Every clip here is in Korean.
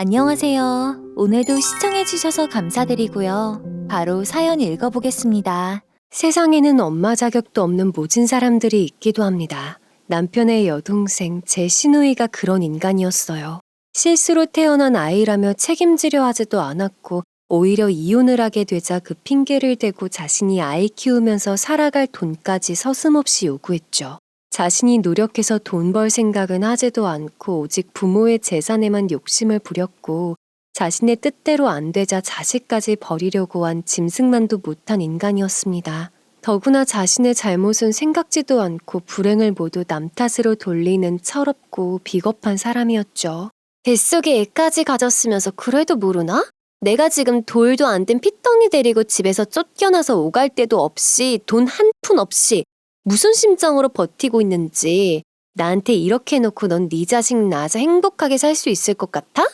안녕하세요. 오늘도 시청해주셔서 감사드리고요. 바로 사연 읽어보겠습니다. 세상에는 엄마 자격도 없는 모진 사람들이 있기도 합니다. 남편의 여동생, 제 시누이가 그런 인간이었어요. 실수로 태어난 아이라며 책임지려 하지도 않았고 오히려 이혼을 하게 되자 그 핑계를 대고 자신이 아이 키우면서 살아갈 돈까지 서슴없이 요구했죠. 자신이 노력해서 돈 벌 생각은 하지도 않고 오직 부모의 재산에만 욕심을 부렸고 자신의 뜻대로 안 되자 자식까지 버리려고 한 짐승만도 못한 인간이었습니다. 더구나 자신의 잘못은 생각지도 않고 불행을 모두 남 탓으로 돌리는 철없고 비겁한 사람이었죠. 뱃속에 애까지 가졌으면서 그래도 모르나? 내가 지금 돌도 안 된 핏덩이 데리고 집에서 쫓겨나서 오갈 데도 없이 돈 한 푼 없이 무슨 심정으로 버티고 있는지 나한테 이렇게 해놓고 넌 네 자식 낳아서 행복하게 살 수 있을 것 같아?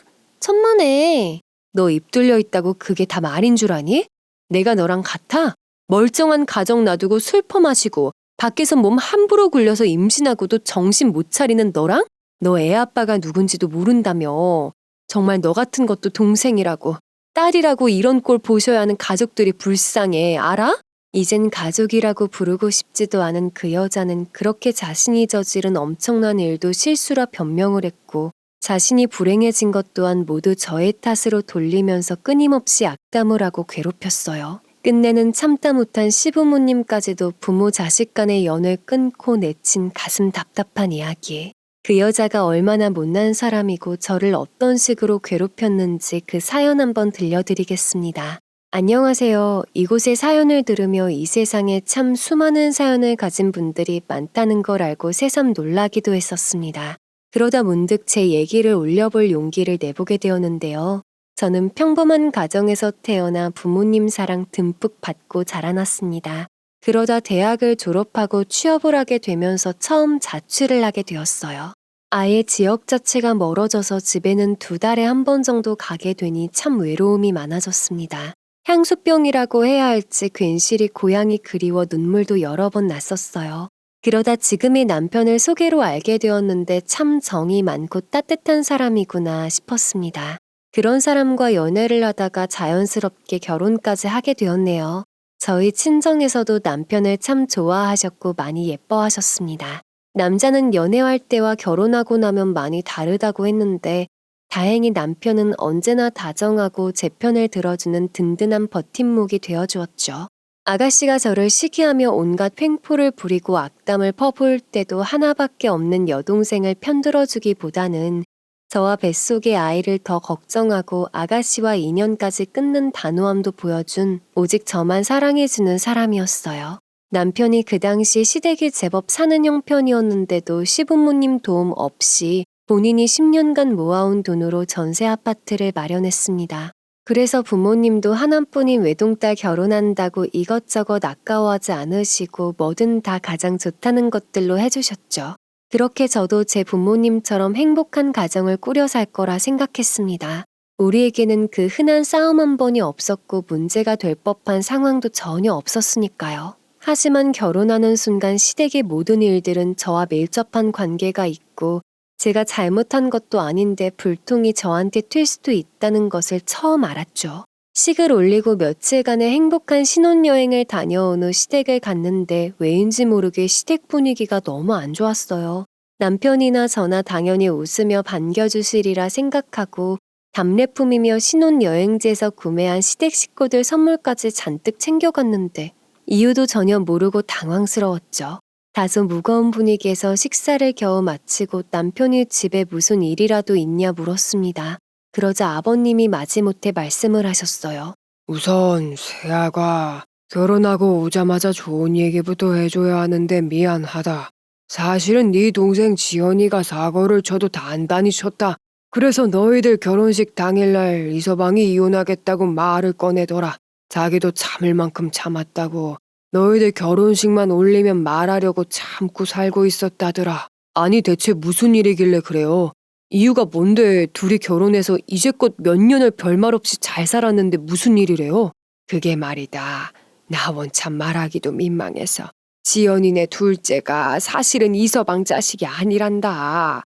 천만에. 너 입 뚫려 있다고 그게 다 말인 줄 아니? 내가 너랑 같아? 멀쩡한 가정 놔두고 술 퍼마시고 밖에서 몸 함부로 굴려서 임신하고도 정신 못 차리는 너랑? 너 애 아빠가 누군지도 모른다며. 정말 너 같은 것도 동생이라고 딸이라고 이런 꼴 보셔야 하는 가족들이 불쌍해. 알아? 이젠 가족이라고 부르고 싶지도 않은 그 여자는 그렇게 자신이 저지른 엄청난 일도 실수라 변명을 했고 자신이 불행해진 것 또한 모두 저의 탓으로 돌리면서 끊임없이 악담을 하고 괴롭혔어요. 끝내는 참다 못한 시부모님까지도 부모 자식 간의 연을 끊고 내친 가슴 답답한 이야기. 그 여자가 얼마나 못난 사람이고 저를 어떤 식으로 괴롭혔는지 그 사연 한번 들려드리겠습니다. 안녕하세요. 이곳의 사연을 들으며 이 세상에 참 수많은 사연을 가진 분들이 많다는 걸 알고 새삼 놀라기도 했었습니다. 그러다 문득 제 얘기를 올려볼 용기를 내보게 되었는데요. 저는 평범한 가정에서 태어나 부모님 사랑 듬뿍 받고 자라났습니다. 그러다 대학을 졸업하고 취업을 하게 되면서 처음 자취를 하게 되었어요. 아예 지역 자체가 멀어져서 집에는 2달에 한 번 정도 가게 되니 참 외로움이 많아졌습니다. 향수병이라고 해야 할지 괜시리 고향이 그리워 눈물도 여러 번 났었어요. 그러다 지금의 남편을 소개로 알게 되었는데 참 정이 많고 따뜻한 사람이구나 싶었습니다. 그런 사람과 연애를 하다가 자연스럽게 결혼까지 하게 되었네요. 저희 친정에서도 남편을 참 좋아하셨고 많이 예뻐하셨습니다. 남자는 연애할 때와 결혼하고 나면 많이 다르다고 했는데 다행히 남편은 언제나 다정하고 제 편을 들어주는 든든한 버팀목이 되어주었죠. 아가씨가 저를 시기하며 온갖 횡포를 부리고 악담을 퍼부을 때도 하나밖에 없는 여동생을 편들어주기보다는 저와 뱃속의 아이를 더 걱정하고 아가씨와 인연까지 끊는 단호함도 보여준 오직 저만 사랑해주는 사람이었어요. 남편이 그 당시 시댁이 제법 사는 형편이었는데도 시부모님 도움 없이 본인이 10년간 모아온 돈으로 전세 아파트를 마련했습니다. 그래서 부모님도 하나뿐인 외동딸 결혼한다고 이것저것 아까워하지 않으시고 뭐든 다 가장 좋다는 것들로 해주셨죠. 그렇게 저도 제 부모님처럼 행복한 가정을 꾸려 살 거라 생각했습니다. 우리에게는 그 흔한 싸움 한 번이 없었고 문제가 될 법한 상황도 전혀 없었으니까요. 하지만 결혼하는 순간 시댁의 모든 일들은 저와 밀접한 관계가 있고 제가 잘못한 것도 아닌데 불통이 저한테 튈 수도 있다는 것을 처음 알았죠. 식을 올리고 며칠간의 행복한 신혼여행을 다녀온 후 시댁을 갔는데 왜인지 모르게 시댁 분위기가 너무 안 좋았어요. 남편이나 저나 당연히 웃으며 반겨주시리라 생각하고 답례품이며 신혼여행지에서 구매한 시댁 식구들 선물까지 잔뜩 챙겨갔는데 이유도 전혀 모르고 당황스러웠죠. 다소 무거운 분위기에서 식사를 겨우 마치고 남편이 집에 무슨 일이라도 있냐 물었습니다. 그러자 아버님이 마지못해 말씀을 하셨어요. 우선 새아가 결혼하고 오자마자 좋은 얘기부터 해줘야 하는데 미안하다. 사실은 네 동생 지연이가 사고를 쳐도 단단히 쳤다. 그래서 너희들 결혼식 당일날 이서방이 이혼하겠다고 말을 꺼내더라. 자기도 참을 만큼 참았다고. 너희들 결혼식만 올리면 말하려고 참고 살고 있었다더라. 아니 대체 무슨 일이길래 그래요? 이유가 뭔데 둘이 결혼해서 이제껏 몇 년을 별말 없이 잘 살았는데 무슨 일이래요? 그게 말이다. 나 원참 말하기도 민망해서 지연이네 둘째가 사실은 이서방 자식이 아니란다.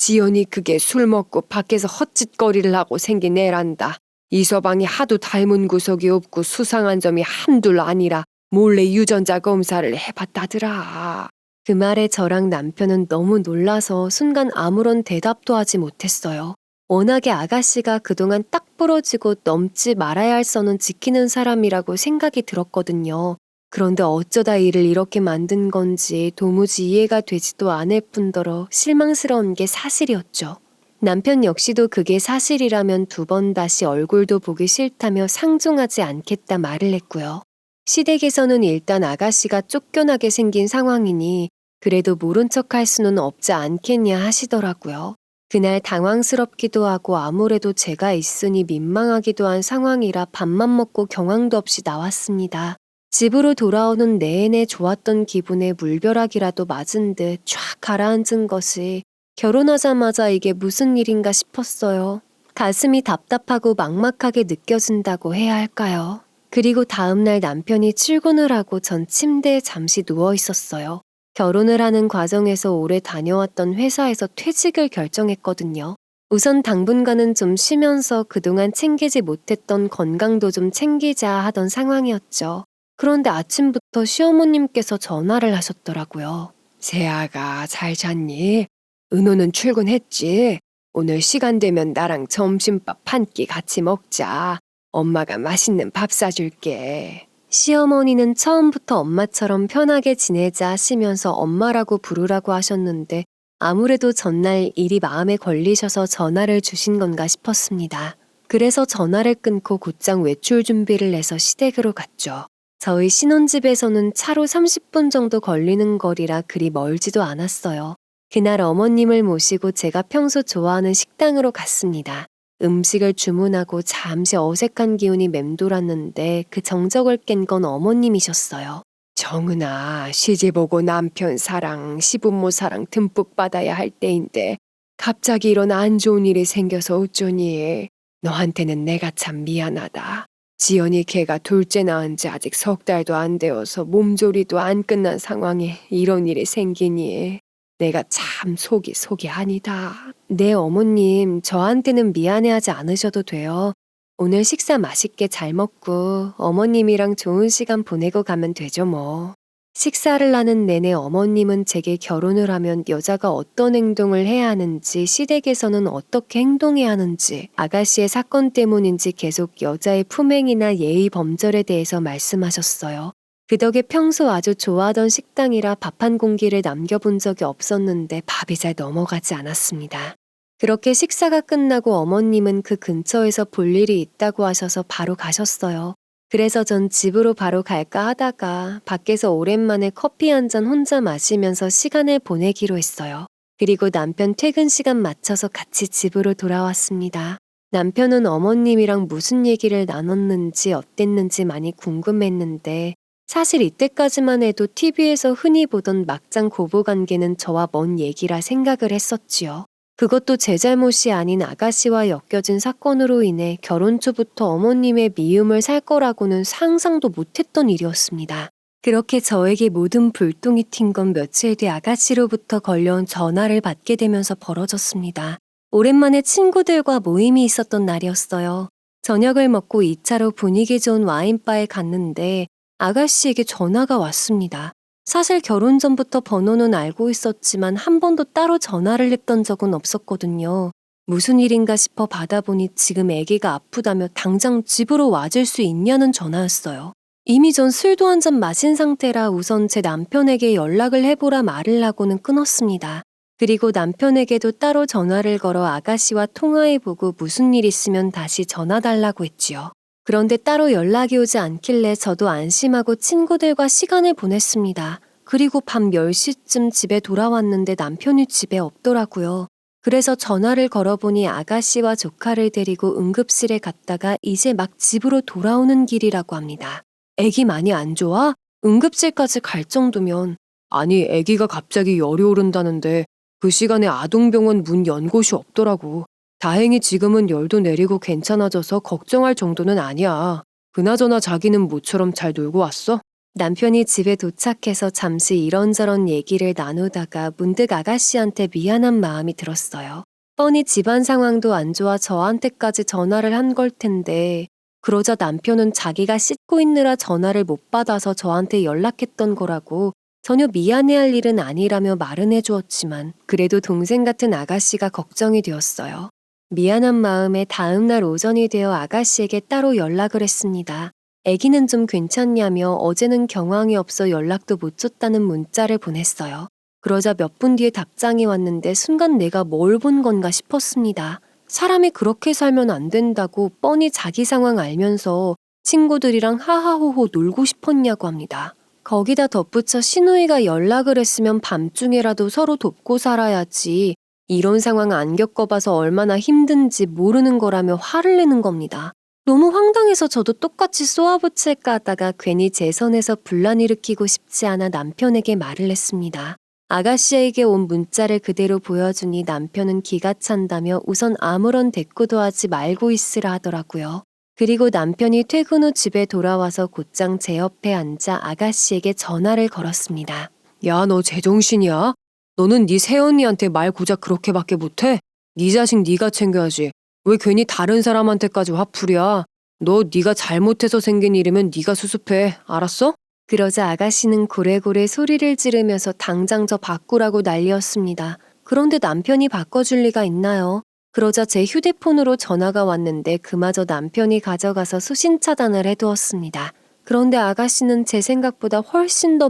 지연이 그게 술 먹고 밖에서 헛짓거리를 하고 생긴 애란다. 이서방이 하도 닮은 구석이 없고 수상한 점이 한둘 아니라 몰래 유전자 검사를 해봤다더라. 그 말에 저랑 남편은 너무 놀라서 순간 아무런 대답도 하지 못했어요. 워낙에 아가씨가 그동안 딱 부러지고 넘지 말아야 할 선은 지키는 사람이라고 생각이 들었거든요. 그런데 어쩌다 일을 이렇게 만든 건지 도무지 이해가 되지도 않을 뿐더러 실망스러운 게 사실이었죠. 남편 역시도 그게 사실이라면 2번 다시 얼굴도 보기 싫다며 상종하지 않겠다 말을 했고요. 시댁에서는 일단 아가씨가 쫓겨나게 생긴 상황이니 그래도 모른 척할 수는 없지 않겠냐 하시더라고요. 그날 당황스럽기도 하고 아무래도 제가 있으니 민망하기도 한 상황이라 밥만 먹고 경황도 없이 나왔습니다. 집으로 돌아오는 내내 좋았던 기분에 물벼락이라도 맞은 듯 쫙 가라앉은 것이 결혼하자마자 이게 무슨 일인가 싶었어요. 가슴이 답답하고 막막하게 느껴진다고 해야 할까요? 그리고 다음날 남편이 출근을 하고 전 침대에 잠시 누워 있었어요. 결혼을 하는 과정에서 오래 다녀왔던 회사에서 퇴직을 결정했거든요. 우선 당분간은 좀 쉬면서 그동안 챙기지 못했던 건강도 좀 챙기자 하던 상황이었죠. 그런데 아침부터 시어머님께서 전화를 하셨더라고요. 세아가 잘 잤니? 은호는 출근했지? 오늘 시간 되면 나랑 점심밥 한 끼 같이 먹자. 엄마가 맛있는 밥 사줄게. 시어머니는 처음부터 엄마처럼 편하게 지내자 하시면서 엄마라고 부르라고 하셨는데 아무래도 전날 일이 마음에 걸리셔서 전화를 주신 건가 싶었습니다. 그래서 전화를 끊고 곧장 외출 준비를 해서 시댁으로 갔죠. 저희 신혼집에서는 차로 30분 정도 걸리는 거리라 그리 멀지도 않았어요. 그날 어머님을 모시고 제가 평소 좋아하는 식당으로 갔습니다. 음식을 주문하고 잠시 어색한 기운이 맴돌았는데 그 정적을 깬 건 어머님이셨어요. 정은아, 시집 오고 남편 사랑, 시부모 사랑 듬뿍 받아야 할 때인데 갑자기 이런 안 좋은 일이 생겨서 어쩌니? 너한테는 내가 참 미안하다. 지연이 걔가 둘째 낳은 지 아직 3달도 안 되어서 몸조리도 안 끝난 상황에 이런 일이 생기니 내가 참 속이 아니다. 네, 어머님, 저한테는 미안해하지 않으셔도 돼요. 오늘 식사 맛있게 잘 먹고 어머님이랑 좋은 시간 보내고 가면 되죠, 뭐. 식사를 하는 내내 어머님은 제게 결혼을 하면 여자가 어떤 행동을 해야 하는지, 시댁에서는 어떻게 행동해야 하는지, 아가씨의 사건 때문인지 계속 여자의 품행이나 예의 범절에 대해서 말씀하셨어요. 그 덕에 평소 아주 좋아하던 식당이라 밥 한 공기를 남겨본 적이 없었는데 밥이 잘 넘어가지 않았습니다. 그렇게 식사가 끝나고 어머님은 그 근처에서 볼 일이 있다고 하셔서 바로 가셨어요. 그래서 전 집으로 바로 갈까 하다가 밖에서 오랜만에 커피 한 잔 혼자 마시면서 시간을 보내기로 했어요. 그리고 남편 퇴근 시간 맞춰서 같이 집으로 돌아왔습니다. 남편은 어머님이랑 무슨 얘기를 나눴는지 어땠는지 많이 궁금했는데 사실 이때까지만 해도 TV에서 흔히 보던 막장 고부관계는 저와 먼 얘기라 생각을 했었지요. 그것도 제 잘못이 아닌 아가씨와 엮여진 사건으로 인해 결혼 초부터 어머님의 미움을 살 거라고는 상상도 못했던 일이었습니다. 그렇게 저에게 모든 불똥이 튄 건 며칠 뒤 아가씨로부터 걸려온 전화를 받게 되면서 벌어졌습니다. 오랜만에 친구들과 모임이 있었던 날이었어요. 저녁을 먹고 2차로 분위기 좋은 와인바에 갔는데 아가씨에게 전화가 왔습니다. 사실 결혼 전부터 번호는 알고 있었지만 한 번도 따로 전화를 했던 적은 없었거든요. 무슨 일인가 싶어 받아보니 지금 아기가 아프다며 당장 집으로 와줄 수 있냐는 전화였어요. 이미 전 술도 한 잔 마신 상태라 우선 제 남편에게 연락을 해보라 말을 하고는 끊었습니다. 그리고 남편에게도 따로 전화를 걸어 아가씨와 통화해보고 무슨 일 있으면 다시 전화 달라고 했지요. 그런데 따로 연락이 오지 않길래 저도 안심하고 친구들과 시간을 보냈습니다. 그리고 밤 10시쯤 집에 돌아왔는데 남편이 집에 없더라고요. 그래서 전화를 걸어보니 아가씨와 조카를 데리고 응급실에 갔다가 이제 막 집으로 돌아오는 길이라고 합니다. 애기 많이 안 좋아? 응급실까지 갈 정도면. 아니, 아기가 갑자기 열이 오른다는데 그 시간에 아동병원 문 연 곳이 없더라고. 다행히 지금은 열도 내리고 괜찮아져서 걱정할 정도는 아니야. 그나저나 자기는 모처럼 잘 놀고 왔어? 남편이 집에 도착해서 잠시 이런저런 얘기를 나누다가 문득 아가씨한테 미안한 마음이 들었어요. 뻔히 집안 상황도 안 좋아 저한테까지 전화를 한 걸 텐데 그러자 남편은 자기가 씻고 있느라 전화를 못 받아서 저한테 연락했던 거라고 전혀 미안해할 일은 아니라며 말은 해주었지만 그래도 동생 같은 아가씨가 걱정이 되었어요. 미안한 마음에 다음날 오전이 되어 아가씨에게 따로 연락을 했습니다. 아기는 좀 괜찮냐며 어제는 경황이 없어 연락도 못 줬다는 문자를 보냈어요. 그러자 몇 분 뒤에 답장이 왔는데 순간 내가 뭘 본 건가 싶었습니다. 사람이 그렇게 살면 안 된다고 뻔히 자기 상황 알면서 친구들이랑 하하호호 놀고 싶었냐고 합니다. 거기다 덧붙여 시누이가 연락을 했으면 밤중에라도 서로 돕고 살아야지 이런 상황 안 겪어봐서 얼마나 힘든지 모르는 거라며 화를 내는 겁니다. 너무 황당해서 저도 똑같이 쏘아붙일까 하다가 괜히 제 선에서 분란 일으키고 싶지 않아 남편에게 말을 했습니다. 아가씨에게 온 문자를 그대로 보여주니 남편은 기가 찬다며 우선 아무런 대꾸도 하지 말고 있으라 하더라고요. 그리고 남편이 퇴근 후 집에 돌아와서 곧장 제 옆에 앉아 아가씨에게 전화를 걸었습니다. 야, 너 제정신이야? 너는 네 새언니한테 말 고작 그렇게밖에 못해? 네 자식 네가 챙겨야지. 왜 괜히 다른 사람한테까지 화풀이야? 너 네가 잘못해서 생긴 일이면 네가 수습해. 알았어? 그러자 아가씨는 고래고래 소리를 지르면서 당장 저 바꾸라고 난리였습니다. 그런데 남편이 바꿔줄 리가 있나요? 그러자 제 휴대폰으로 전화가 왔는데 그마저 남편이 가져가서 수신 차단을 해두었습니다. 그런데 아가씨는 제 생각보다 훨씬 더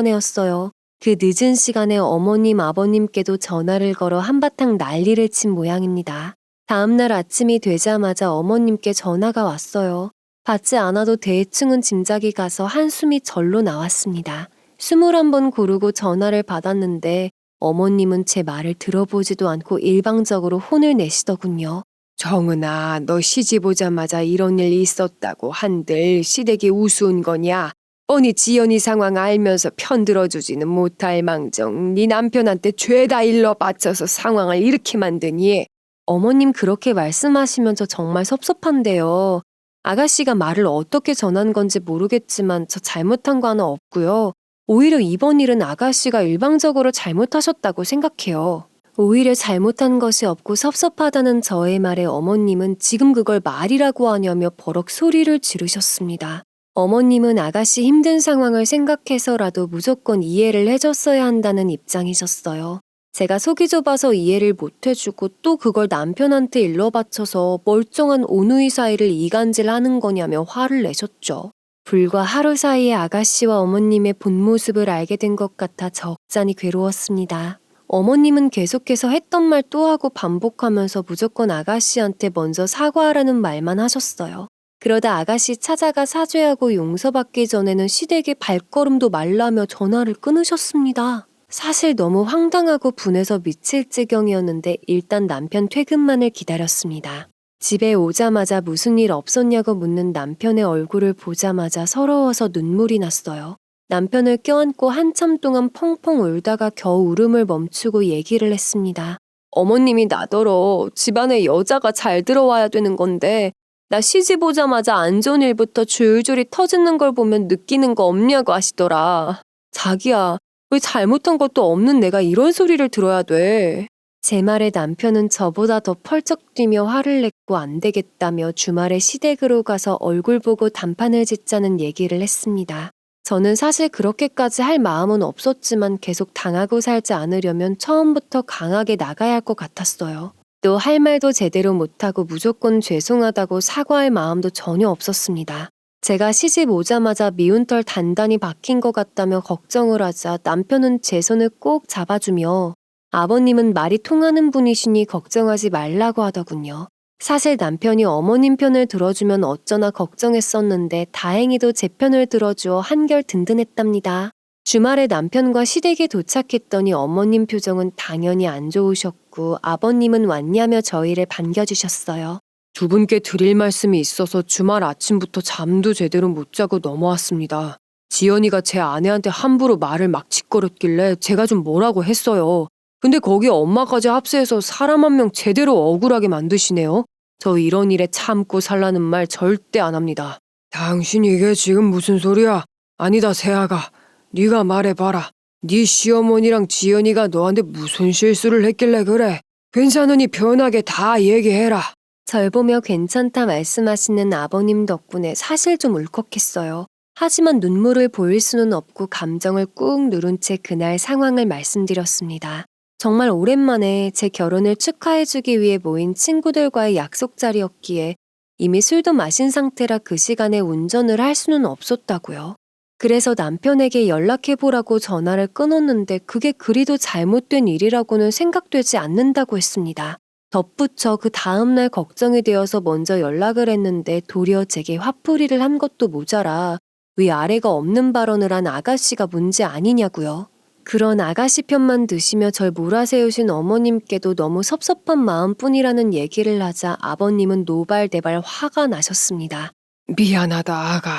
막무가내였어요. 그 늦은 시간에 어머님, 아버님께도 전화를 걸어 한바탕 난리를 친 모양입니다. 다음날 아침이 되자마자 어머님께 전화가 왔어요. 받지 않아도 대충은 짐작이 가서 한숨이 절로 나왔습니다. 21번 고르고 전화를 받았는데 어머님은 제 말을 들어보지도 않고 일방적으로 혼을 내시더군요. 정은아, 너 시집 오자마자 이런 일이 있었다고 한들 시댁이 우스운 거냐? 뻔히 지연이 상황 알면서 편들어주지는 못할 망정 네 남편한테 죄다 일러 바쳐서 상황을 이렇게 만드니? 어머님 그렇게 말씀하시면 저 정말 섭섭한데요. 아가씨가 말을 어떻게 전한 건지 모르겠지만 저 잘못한 거 하나 없고요. 오히려 이번 일은 아가씨가 일방적으로 잘못하셨다고 생각해요. 오히려 잘못한 것이 없고 섭섭하다는 저의 말에 어머님은 지금 그걸 말이라고 하냐며 버럭 소리를 지르셨습니다. 어머님은 아가씨 힘든 상황을 생각해서라도 무조건 이해를 해줬어야 한다는 입장이셨어요. 제가 속이 좁아서 이해를 못 해주고 또 그걸 남편한테 일러 바쳐서 멀쩡한 오누이 사이를 이간질하는 거냐며 화를 내셨죠. 불과 하루 사이에 아가씨와 어머님의 본 모습을 알게 된 것 같아 적잖이 괴로웠습니다. 어머님은 계속해서 했던 말 또 하고 반복하면서 무조건 아가씨한테 먼저 사과하라는 말만 하셨어요. 그러다 아가씨 찾아가 사죄하고 용서받기 전에는 시댁에 발걸음도 말라며 전화를 끊으셨습니다. 사실 너무 황당하고 분해서 미칠 지경이었는데 일단 남편 퇴근만을 기다렸습니다. 집에 오자마자 무슨 일 없었냐고 묻는 남편의 얼굴을 보자마자 서러워서 눈물이 났어요. 남편을 껴안고 한참 동안 펑펑 울다가 겨우 울음을 멈추고 얘기를 했습니다. 어머님이 나더러 집안에 여자가 잘 들어와야 되는 건데 나 시집 오자마자 안 좋은 일부터 줄줄이 터지는 걸 보면 느끼는 거 없냐고 하시더라. 자기야, 왜 잘못한 것도 없는 내가 이런 소리를 들어야 돼? 제 말에 남편은 저보다 더 펄쩍 뛰며 화를 냈고 안 되겠다며 주말에 시댁으로 가서 얼굴 보고 단판을 짓자는 얘기를 했습니다. 저는 사실 그렇게까지 할 마음은 없었지만 계속 당하고 살지 않으려면 처음부터 강하게 나가야 할 것 같았어요. 또 할 말도 제대로 못하고 무조건 죄송하다고 사과할 마음도 전혀 없었습니다. 제가 시집 오자마자 미운 털 단단히 박힌 것 같다며 걱정을 하자 남편은 제 손을 꼭 잡아주며 아버님은 말이 통하는 분이시니 걱정하지 말라고 하더군요. 사실 남편이 어머님 편을 들어주면 어쩌나 걱정했었는데 다행히도 제 편을 들어주어 한결 든든했답니다. 주말에 남편과 시댁에 도착했더니 어머님 표정은 당연히 안 좋으셨고 아버님은 왔냐며 저희를 반겨주셨어요. 두 분께 드릴 말씀이 있어서 주말 아침부터 잠도 제대로 못 자고 넘어왔습니다. 지연이가 제 아내한테 함부로 말을 막 짓거렸길래 제가 좀 뭐라고 했어요. 근데 거기 엄마까지 합세해서 사람 한 명 제대로 억울하게 만드시네요. 저 이런 일에 참고 살라는 말 절대 안 합니다. 당신 이게 지금 무슨 소리야? 아니다 세아가. 네가 말해봐라. 네 시어머니랑 지연이가 너한테 무슨 실수를 했길래 그래? 괜찮으니 편하게 다 얘기해라. 절 보며 괜찮다 말씀하시는 아버님 덕분에 사실 좀 울컥했어요. 하지만 눈물을 보일 수는 없고 감정을 꾹 누른 채 그날 상황을 말씀드렸습니다. 정말 오랜만에 제 결혼을 축하해주기 위해 모인 친구들과의 약속 자리였기에 이미 술도 마신 상태라 그 시간에 운전을 할 수는 없었다고요. 그래서 남편에게 연락해보라고 전화를 끊었는데 그게 그리도 잘못된 일이라고는 생각되지 않는다고 했습니다. 덧붙여 그 다음날 걱정이 되어서 먼저 연락을 했는데 도리어 제게 화풀이를 한 것도 모자라 위아래가 없는 발언을 한 아가씨가 문제 아니냐고요. 그런 아가씨 편만 드시며 절 몰아세우신 어머님께도 너무 섭섭한 마음뿐이라는 얘기를 하자 아버님은 노발대발 화가 나셨습니다. 미안하다 아가.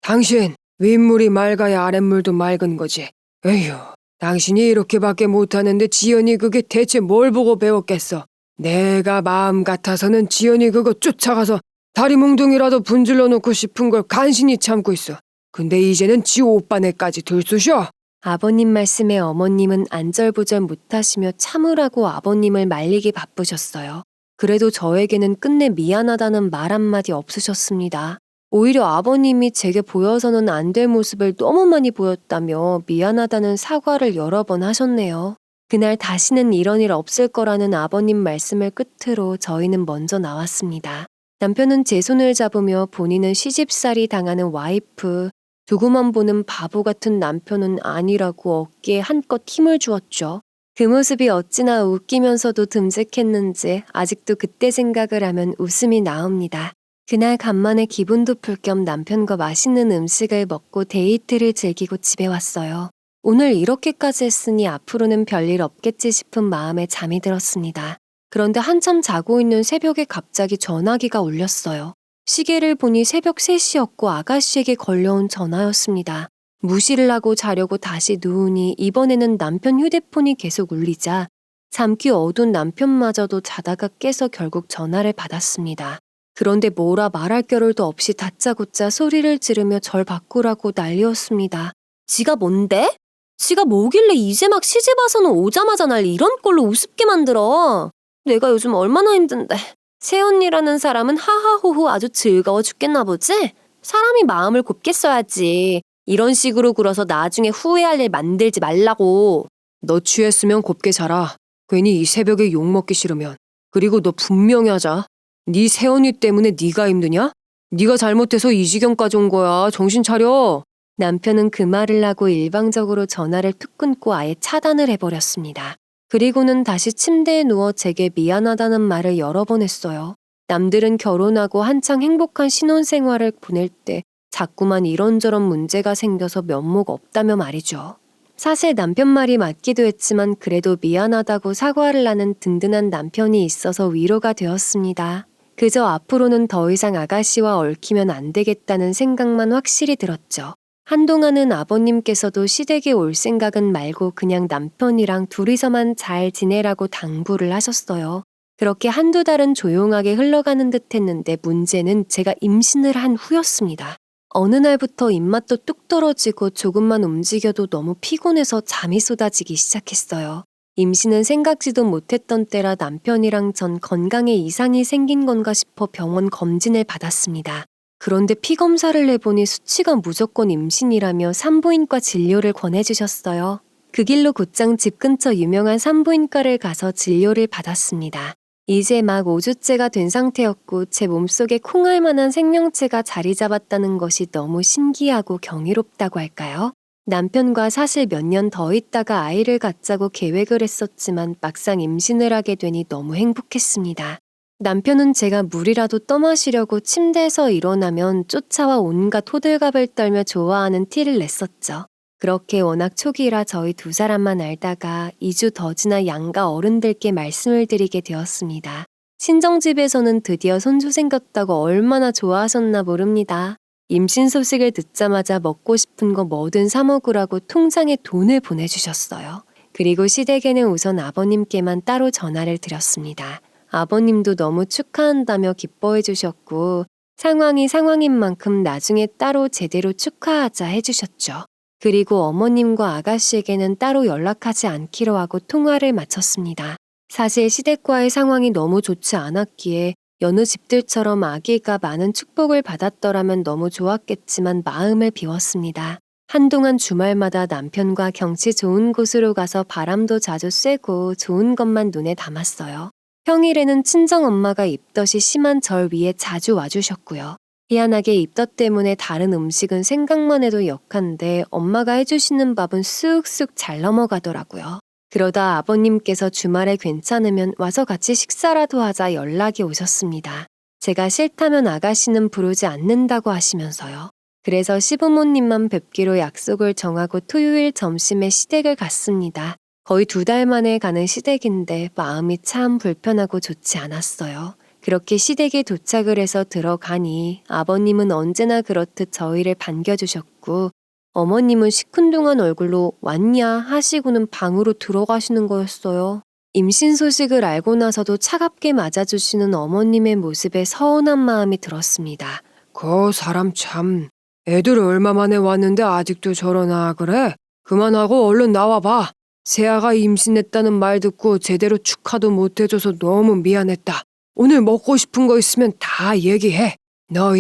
당신 윗물이 맑아야 아랫물도 맑은 거지. 에휴, 당신이 이렇게밖에 못하는데 지연이 그게 대체 뭘 보고 배웠겠어. 내가 마음 같아서는 지연이 그거 쫓아가서 다리 뭉둥이라도 분질러 놓고 싶은 걸 간신히 참고 있어. 근데 이제는 지 오빠네까지 들쑤셔. 아버님 말씀에 어머님은 안절부절 못하시며 참으라고 아버님을 말리기 바쁘셨어요. 그래도 저에게는 끝내 미안하다는 말 한마디 없으셨습니다. 오히려 아버님이 제게 보여서는 안 될 모습을 너무 많이 보였다며 미안하다는 사과를 여러 번 하셨네요. 그날 다시는 이런 일 없을 거라는 아버님 말씀을 끝으로 저희는 먼저 나왔습니다. 남편은 제 손을 잡으며 본인은 시집살이 당하는 와이프, 두고만 보는 바보 같은 남편은 아니라고 어깨에 한껏 힘을 주었죠. 그 모습이 어찌나 웃기면서도 듬직했는지 아직도 그때 생각을 하면 웃음이 나옵니다. 그날 간만에 기분도 풀 겸 남편과 맛있는 음식을 먹고 데이트를 즐기고 집에 왔어요. 오늘 이렇게까지 했으니 앞으로는 별일 없겠지 싶은 마음에 잠이 들었습니다. 그런데 한참 자고 있는 새벽에 갑자기 전화기가 울렸어요. 시계를 보니 새벽 3시였고 아가씨에게 걸려온 전화였습니다. 무시를 하고 자려고 다시 누우니 이번에는 남편 휴대폰이 계속 울리자 잠기 어두운 남편마저도 자다가 깨서 결국 전화를 받았습니다. 그런데 뭐라 말할 겨를도 없이 다짜고짜 소리를 지르며 절 바꾸라고 난리였습니다. 지가 뭔데? 지가 뭐길래 이제 막 시집 와서는 오자마자 날 이런 꼴로 우습게 만들어. 내가 요즘 얼마나 힘든데. 새언니라는 사람은 하하호호 아주 즐거워 죽겠나 보지? 사람이 마음을 곱게 써야지. 이런 식으로 굴어서 나중에 후회할 일 만들지 말라고. 너 취했으면 곱게 자라. 괜히 이 새벽에 욕먹기 싫으면. 그리고 너 분명히 하자. 네 새언니 때문에 네가 힘드냐? 네가 잘못해서 이 지경까지 온 거야. 정신 차려. 남편은 그 말을 하고 일방적으로 전화를 툭 끊고 아예 차단을 해버렸습니다. 그리고는 다시 침대에 누워 제게 미안하다는 말을 여러 번 했어요. 남들은 결혼하고 한창 행복한 신혼생활을 보낼 때 자꾸만 이런저런 문제가 생겨서 면목 없다며 말이죠. 사실 남편 말이 맞기도 했지만 그래도 미안하다고 사과를 하는 든든한 남편이 있어서 위로가 되었습니다. 그저 앞으로는 더 이상 아가씨와 얽히면 안 되겠다는 생각만 확실히 들었죠. 한동안은 아버님께서도 시댁에 올 생각은 말고 그냥 남편이랑 둘이서만 잘 지내라고 당부를 하셨어요. 그렇게 한두 달은 조용하게 흘러가는 듯 했는데 문제는 제가 임신을 한 후였습니다. 어느 날부터 입맛도 뚝 떨어지고 조금만 움직여도 너무 피곤해서 잠이 쏟아지기 시작했어요. 임신은 생각지도 못했던 때라 남편이랑 전 건강에 이상이 생긴 건가 싶어 병원 검진을 받았습니다. 그런데 피검사를 해보니 수치가 무조건 임신이라며 산부인과 진료를 권해주셨어요. 그 길로 곧장 집 근처 유명한 산부인과를 가서 진료를 받았습니다. 이제 막 5주째가 된 상태였고 제 몸속에 콩알 만한 생명체가 자리 잡았다는 것이 너무 신기하고 경이롭다고 할까요? 남편과 사실 몇 년 더 있다가 아이를 갖자고 계획을 했었지만 막상 임신을 하게 되니 너무 행복했습니다. 남편은 제가 물이라도 떠마시려고 침대에서 일어나면 쫓아와 온갖 호들갑을 떨며 좋아하는 티를 냈었죠. 그렇게 워낙 초기라 저희 두 사람만 알다가 2주 더 지나 양가 어른들께 말씀을 드리게 되었습니다. 친정집에서는 드디어 손주 생겼다고 얼마나 좋아하셨나 모릅니다. 임신 소식을 듣자마자 먹고 싶은 거 뭐든 사 먹으라고 통장에 돈을 보내주셨어요. 그리고 시댁에는 우선 아버님께만 따로 전화를 드렸습니다. 아버님도 너무 축하한다며 기뻐해 주셨고 상황이 상황인 만큼 나중에 따로 제대로 축하하자 해주셨죠. 그리고 어머님과 아가씨에게는 따로 연락하지 않기로 하고 통화를 마쳤습니다. 사실 시댁과의 상황이 너무 좋지 않았기에 여느 집들처럼 아기가 많은 축복을 받았더라면 너무 좋았겠지만 마음을 비웠습니다. 한동안 주말마다 남편과 경치 좋은 곳으로 가서 바람도 자주 쐬고 좋은 것만 눈에 담았어요. 평일에는 친정엄마가 입덧이 심한 절 위에 자주 와주셨고요. 희한하게 입덧 때문에 다른 음식은 생각만 해도 역한데 엄마가 해주시는 밥은 쑥쑥 잘 넘어가더라고요. 그러다 아버님께서 주말에 괜찮으면 와서 같이 식사라도 하자 연락이 오셨습니다. 제가 싫다면 아가씨는 부르지 않는다고 하시면서요. 그래서 시부모님만 뵙기로 약속을 정하고 토요일 점심에 시댁을 갔습니다. 거의 2달 만에 가는 시댁인데 마음이 참 불편하고 좋지 않았어요. 그렇게 시댁에 도착을 해서 들어가니 아버님은 언제나 그렇듯 저희를 반겨주셨고 어머님은 시큰둥한 얼굴로 왔냐 하시고는 방으로 들어가시는 거였어요. 임신 소식을 알고 나서도 차갑게 맞아주시는 어머님의 모습에 서운한 마음이 들었습니다. 그 사람 참 애들 얼마 만에 왔는데 아직도 저러나 그래? 그만하고 얼른 나와봐. 세아가 임신했다는 말 듣고 제대로 축하도 못 해줘서 너무 미안했다. 오늘 먹고 싶은 거 있으면 다 얘기해. 너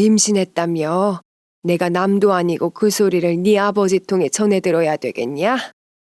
임신했다며? 내가 남도 아니고 그 소리를 네 아버지 통해 전해 들어야 되겠냐?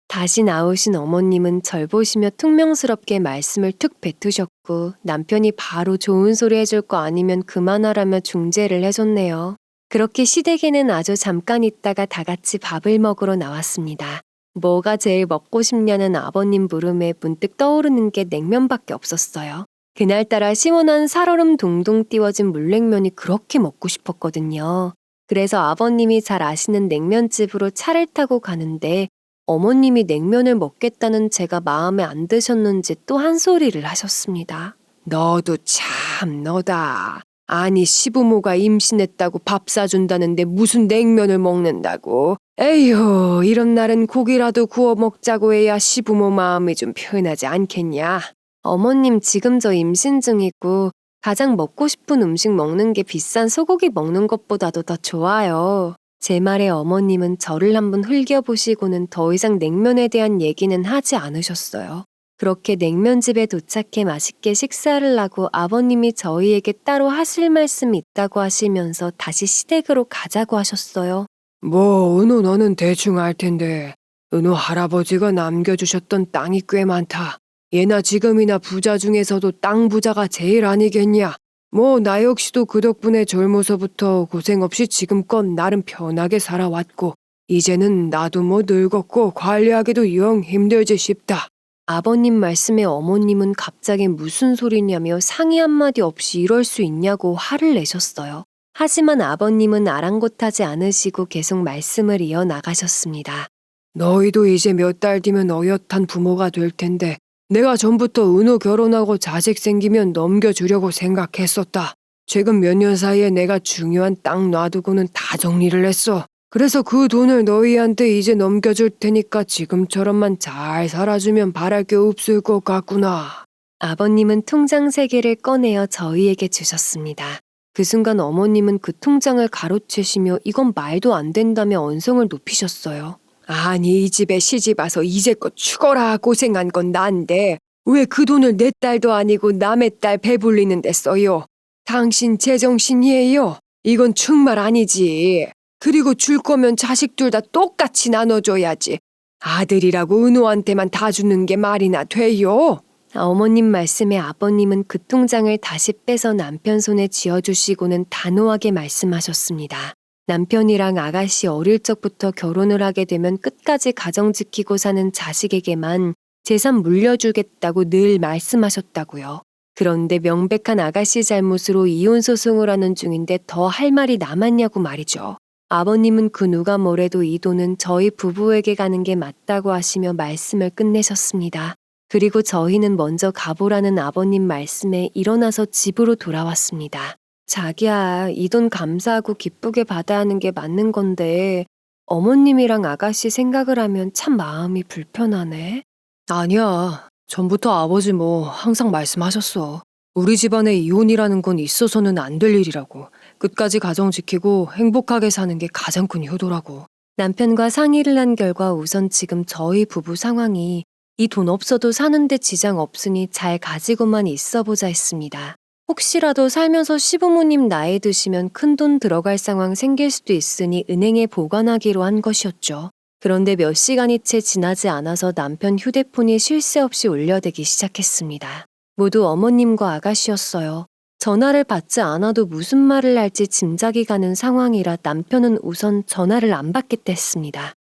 다시 나오신 어머님은 절 보시며 퉁명스럽게 말씀을 툭 뱉으셨고 남편이 바로 좋은 소리 해줄 거 아니면 그만하라며 중재를 해줬네요. 그렇게 시댁에는 아주 잠깐 있다가 다 같이 밥을 먹으러 나왔습니다. 뭐가 제일 먹고 싶냐는 아버님 물음에 문득 떠오르는 게 냉면밖에 없었어요. 그날따라 시원한 살얼음 동동 띄워진 물냉면이 그렇게 먹고 싶었거든요. 그래서 아버님이 잘 아시는 냉면집으로 차를 타고 가는데 어머님이 냉면을 먹겠다는 제가 마음에 안 드셨는지 또 한 소리를 하셨습니다. 너도 참 너다. 아니 시부모가 임신했다고 밥 사준다는데 무슨 냉면을 먹는다고. 에휴 이런 날은 고기라도 구워 먹자고 해야 시부모 마음이 좀 편하지 않겠냐. 어머님 지금 저 임신 중이고 가장 먹고 싶은 음식 먹는 게 비싼 소고기 먹는 것보다도 더 좋아요. 제 말에 어머님은 저를 한번 흘겨보시고는 더 이상 냉면에 대한 얘기는 하지 않으셨어요. 그렇게 냉면집에 도착해 맛있게 식사를 하고 아버님이 저희에게 따로 하실 말씀이 있다고 하시면서 다시 시댁으로 가자고 하셨어요. 뭐 은호 너는 대충 알 텐데 은호 할아버지가 남겨주셨던 땅이 꽤 많다. 예나 지금이나 부자 중에서도 땅 부자가 제일 아니겠냐. 뭐 나 역시도 그 덕분에 젊어서부터 고생 없이 지금껏 나름 편하게 살아왔고 이제는 나도 뭐 늙었고 관리하기도 영 힘들지 싶다. 아버님 말씀에 어머님은 갑자기 무슨 소리냐며 상의 한마디 없이 이럴 수 있냐고 화를 내셨어요. 하지만 아버님은 아랑곳하지 않으시고 계속 말씀을 이어나가셨습니다. 너희도 이제 몇 달 뒤면 어엿한 부모가 될 텐데 내가 전부터 은호 결혼하고 자식 생기면 넘겨주려고 생각했었다. 최근 몇 년 사이에 내가 중요한 땅 놔두고는 다 정리를 했어. 그래서 그 돈을 너희한테 이제 넘겨줄 테니까 지금처럼만 잘 살아주면 바랄 게 없을 것 같구나. 아버님은 통장 3개를 꺼내어 저희에게 주셨습니다. 그 순간 어머님은 그 통장을 가로채시며 이건 말도 안 된다며 언성을 높이셨어요. 아니 이 집에 시집 와서 이제껏 죽어라 고생한 건 난데 왜 그 돈을 내 딸도 아니고 남의 딸 배불리는 데 써요? 당신 제정신이에요? 이건 정말 아니지. 그리고 줄 거면 자식 둘 다 똑같이 나눠줘야지. 아들이라고 은호한테만 다 주는 게 말이나 돼요? 어머님 말씀에 아버님은 그 통장을 다시 빼서 남편 손에 쥐어주시고는 단호하게 말씀하셨습니다. 남편이랑 아가씨 어릴 적부터 결혼을 하게 되면 끝까지 가정 지키고 사는 자식에게만 재산 물려주겠다고 늘 말씀하셨다고요. 그런데 명백한 아가씨 잘못으로 이혼 소송을 하는 중인데 더 할 말이 남았냐고 말이죠. 아버님은 그 누가 뭐래도 이 돈은 저희 부부에게 가는 게 맞다고 하시며 말씀을 끝내셨습니다. 그리고 저희는 먼저 가보라는 아버님 말씀에 일어나서 집으로 돌아왔습니다. 자기야, 이 돈 감사하고 기쁘게 받아야 하는 게 맞는 건데 어머님이랑 아가씨 생각을 하면 참 마음이 불편하네. 아니야. 전부터 아버지 뭐 항상 말씀하셨어. 우리 집안에 이혼이라는 건 있어서는 안 될 일이라고. 끝까지 가정 지키고 행복하게 사는 게 가장 큰 효도라고. 남편과 상의를 한 결과 우선 지금 저희 부부 상황이 이 돈 없어도 사는데 지장 없으니 잘 가지고만 있어보자 했습니다. 혹시라도 살면서 시부모님 나이 드시면 큰돈 들어갈 상황 생길 수도 있으니 은행에 보관하기로 한 것이었죠. 그런데 몇 시간이 채 지나지 않아서 남편 휴대폰이 쉴 새 없이 울려대기 시작했습니다. 모두 어머님과 아가씨였어요. 전화를 받지 않아도 무슨 말을 할지 짐작이 가는 상황이라 남편은 우선 전화를 안 받겠다 했습니다.